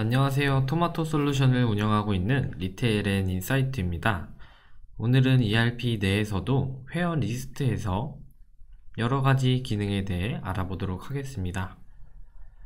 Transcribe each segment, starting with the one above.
안녕하세요. 토마토 솔루션을 운영하고 있는 리테일 앤 인사이트입니다. 오늘은 ERP 내에서도 회원 리스트에서 여러가지 기능에 대해 알아보도록 하겠습니다.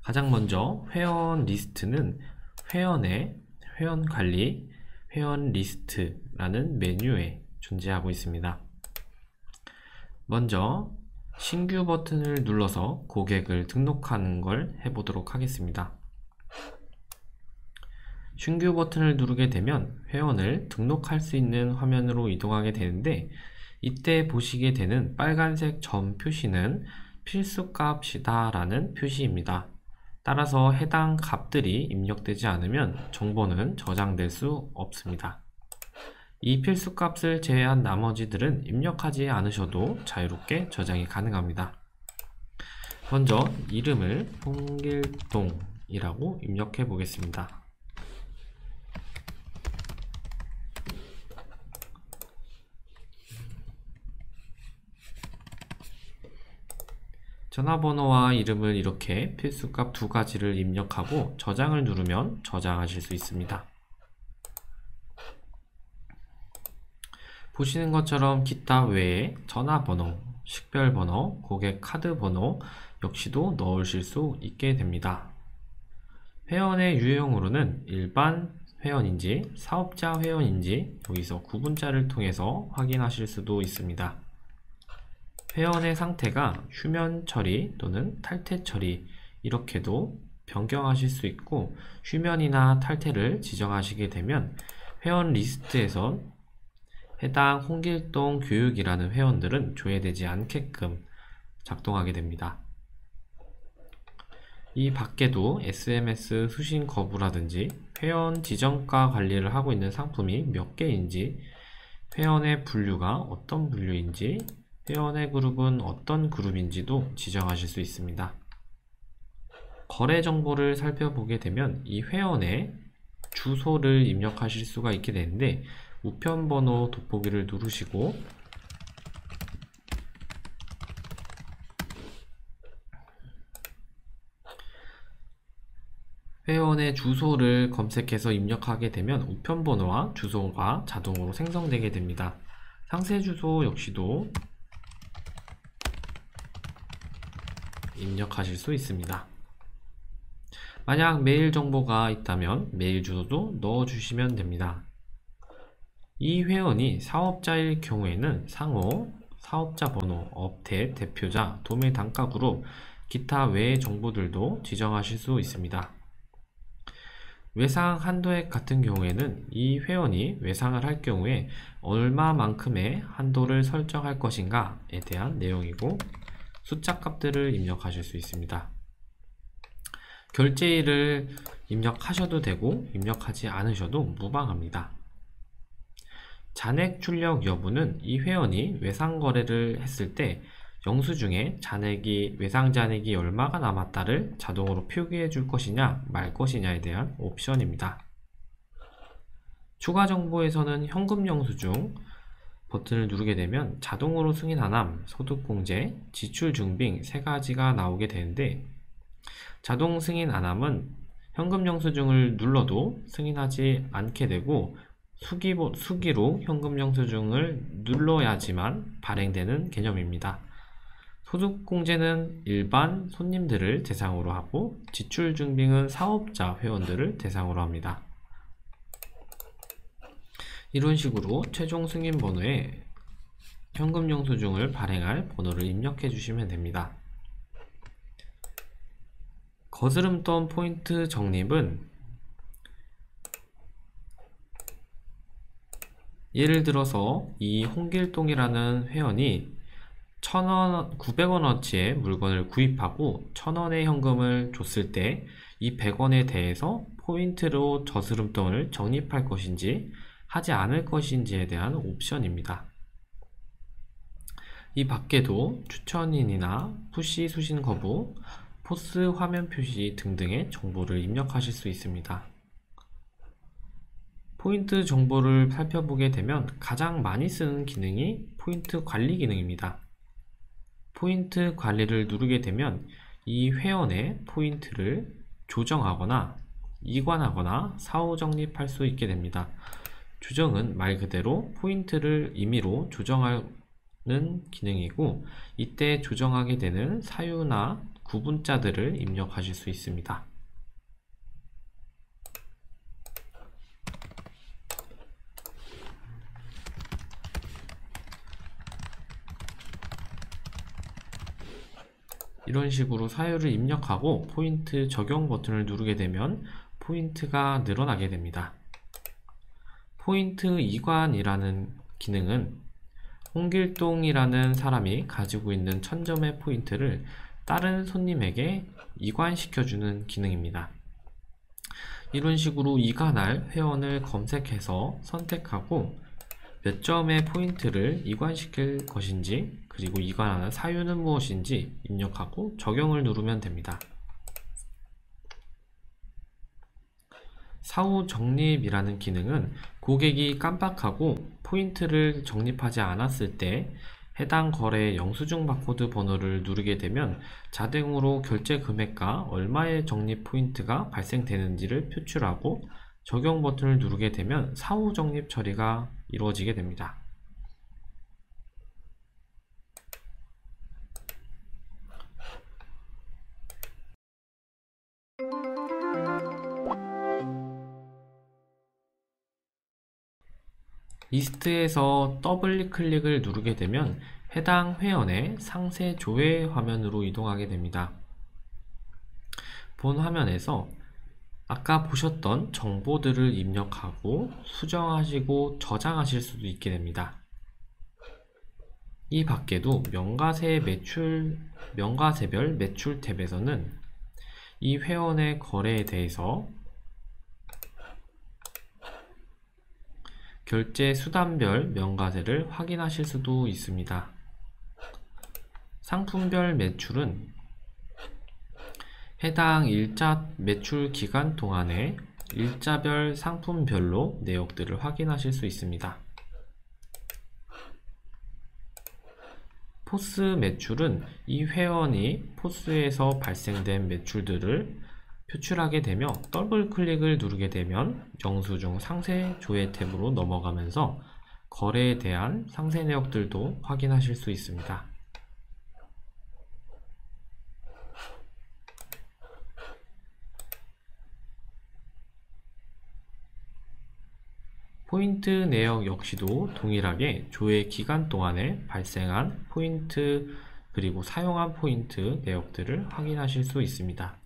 가장 먼저 회원 리스트는 회원의 회원 관리, 회원 리스트라는 메뉴에 존재하고 있습니다. 먼저 신규 버튼을 눌러서 고객을 등록하는 걸 해보도록 하겠습니다. 신규 버튼을 누르게 되면 회원을 등록할 수 있는 화면으로 이동하게 되는데, 이때 보시게 되는 빨간색 점 표시는 필수값이다 라는 표시입니다. 따라서 해당 값들이 입력되지 않으면 정보는 저장될 수 없습니다. 이 필수값을 제외한 나머지들은 입력하지 않으셔도 자유롭게 저장이 가능합니다. 먼저 이름을 홍길동이라고 입력해 보겠습니다. 전화번호와 이름을 이렇게 필수값 두 가지를 입력하고 저장을 누르면 저장하실 수 있습니다. 보시는 것처럼 기타 외에 전화번호, 식별번호, 고객 카드번호 역시도 넣으실 수 있게 됩니다. 회원의 유형으로는 일반 회원인지 사업자 회원인지 여기서 구분자를 통해서 확인하실 수도 있습니다. 회원의 상태가 휴면 처리 또는 탈퇴 처리 이렇게도 변경하실 수 있고, 휴면이나 탈퇴를 지정하시게 되면 회원 리스트에서 해당 홍길동 교육이라는 회원들은 조회되지 않게끔 작동하게 됩니다. 이 밖에도 SMS 수신 거부라든지 회원 지정가 관리를 하고 있는 상품이 몇 개인지, 회원의 분류가 어떤 분류인지, 회원의 그룹은 어떤 그룹인지도 지정하실 수 있습니다. 거래 정보를 살펴보게 되면 이 회원의 주소를 입력하실 수가 있게 되는데, 우편번호 돋보기를 누르시고 회원의 주소를 검색해서 입력하게 되면 우편번호와 주소가 자동으로 생성되게 됩니다. 상세 주소 역시도 입력하실 수 있습니다. 만약 메일 정보가 있다면 메일 주소도 넣어주시면 됩니다. 이 회원이 사업자일 경우에는 상호, 사업자 번호, 업태, 대표자, 도매 단가 그룹, 기타 외의 정보들도 지정하실 수 있습니다. 외상 한도액 같은 경우에는 이 회원이 외상을 할 경우에 얼마만큼의 한도를 설정할 것인가에 대한 내용이고, 숫자 값들을 입력하실 수 있습니다. 결제일을 입력하셔도 되고 입력하지 않으셔도 무방합니다. 잔액 출력 여부는 이 회원이 외상 거래를 했을 때 영수증에 외상 잔액이 얼마가 남았다를 자동으로 표기해 줄 것이냐 말 것이냐에 대한 옵션입니다. 추가 정보에서는 현금 영수증 버튼을 누르게 되면 자동으로 승인 안함, 소득공제, 지출 증빙 세 가지가 나오게 되는데, 자동 승인 안함은 현금 영수증을 눌러도 승인하지 않게 되고, 수기로 현금 영수증을 눌러야지만 발행되는 개념입니다. 소득공제는 일반 손님들을 대상으로 하고, 지출 증빙은 사업자 회원들을 대상으로 합니다. 이런 식으로 최종 승인 번호에 현금 영수증을 발행할 번호를 입력해 주시면 됩니다. 거스름돈 포인트 적립은 예를 들어서 이 홍길동이라는 회원이 900원어치의 물건을 구입하고 1000원의 현금을 줬을 때 이 100원에 대해서 포인트로 저스름돈을 적립할 것인지 하지 않을 것인지에 대한 옵션입니다. 이 밖에도 추천인이나 푸시 수신 거부, 포스 화면 표시 등등의 정보를 입력하실 수 있습니다. 포인트 정보를 살펴보게 되면 가장 많이 쓰는 기능이 포인트 관리 기능입니다. 포인트 관리를 누르게 되면 이 회원의 포인트를 조정하거나 이관하거나 사후 적립할 수 있게 됩니다. 조정은 말 그대로 포인트를 임의로 조정하는 기능이고, 이때 조정하게 되는 사유나 구분자들을 입력하실 수 있습니다. 이런 식으로 사유를 입력하고 포인트 적용 버튼을 누르게 되면 포인트가 늘어나게 됩니다. 포인트 이관이라는 기능은 홍길동이라는 사람이 가지고 있는 1000점의 포인트를 다른 손님에게 이관시켜주는 기능입니다. 이런 식으로 이관할 회원을 검색해서 선택하고 몇 점의 포인트를 이관시킬 것인지, 그리고 이관하는 사유는 무엇인지 입력하고 적용을 누르면 됩니다. 사후 적립이라는 기능은 고객이 깜빡하고 포인트를 적립하지 않았을 때 해당 거래의 영수증 바코드 번호를 누르게 되면 자동으로 결제 금액과 얼마의 적립 포인트가 발생되는지를 표출하고 적용 버튼을 누르게 되면 사후 적립 처리가 이루어지게 됩니다. 리스트에서 더블 클릭을 누르게 되면 해당 회원의 상세 조회 화면으로 이동하게 됩니다. 본 화면에서 아까 보셨던 정보들을 입력하고 수정하시고 저장하실 수도 있게 됩니다. 이 밖에도 명가세별 매출 탭에서는 이 회원의 거래에 대해서 결제 수단별 명가세를 확인하실 수도 있습니다. 상품별 매출은 해당 일자 매출 기간 동안에 일자별 상품별로 내역들을 확인하실 수 있습니다. 포스 매출은 이 회원이 포스에서 발생된 매출들을 표출하게 되며 더블 클릭을 누르게 되면 영수증 상세 조회 탭으로 넘어가면서 거래에 대한 상세 내역들도 확인하실 수 있습니다. 포인트 내역 역시도 동일하게 조회 기간 동안에 발생한 포인트 그리고 사용한 포인트 내역들을 확인하실 수 있습니다.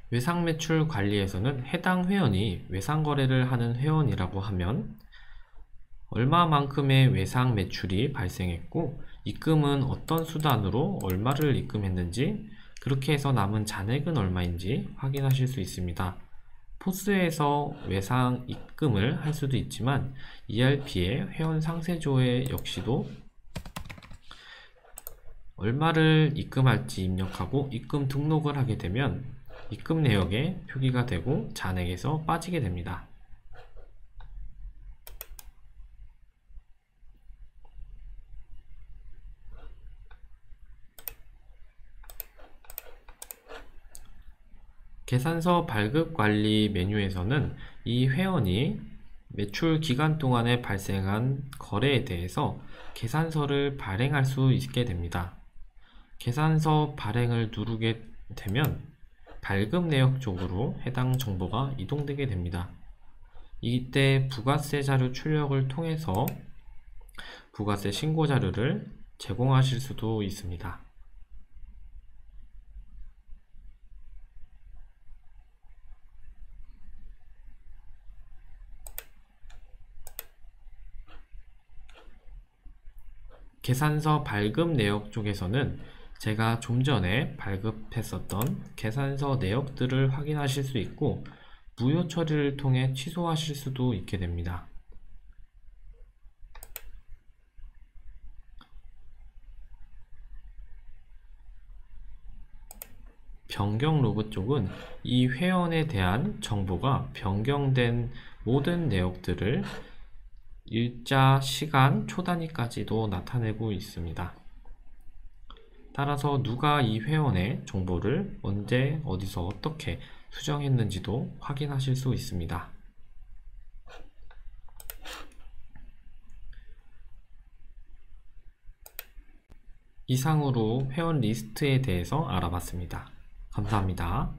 외상매출 관리에서는 해당 회원이 외상거래를 하는 회원이라고 하면 얼마만큼의 외상매출이 발생했고 입금은 어떤 수단으로 얼마를 입금했는지, 그렇게 해서 남은 잔액은 얼마인지 확인하실 수 있습니다. 포스에서 외상 입금을 할 수도 있지만 ERP의 회원 상세조회 역시도 얼마를 입금할지 입력하고 입금 등록을 하게 되면 입금 내역에 표기가 되고 잔액에서 빠지게 됩니다. 계산서 발급 관리 메뉴에서는 이 회원이 매출 기간 동안에 발생한 거래에 대해서 계산서를 발행할 수 있게 됩니다. 계산서 발행을 누르게 되면 발급 내역 쪽으로 해당 정보가 이동되게 됩니다. 이때 부가세 자료 출력을 통해서 부가세 신고 자료를 제공하실 수도 있습니다. 계산서 발급 내역 쪽에서는 제가 좀 전에 발급했었던 계산서 내역들을 확인하실 수 있고 무효 처리를 통해 취소하실 수도 있게 됩니다. 변경 로그 쪽은 이 회원에 대한 정보가 변경된 모든 내역들을 일자, 시간, 초 단위까지도 나타내고 있습니다. 따라서 누가 이 회원의 정보를 언제, 어디서, 어떻게 수정했는지도 확인하실 수 있습니다. 이상으로 회원 리스트에 대해서 알아봤습니다. 감사합니다.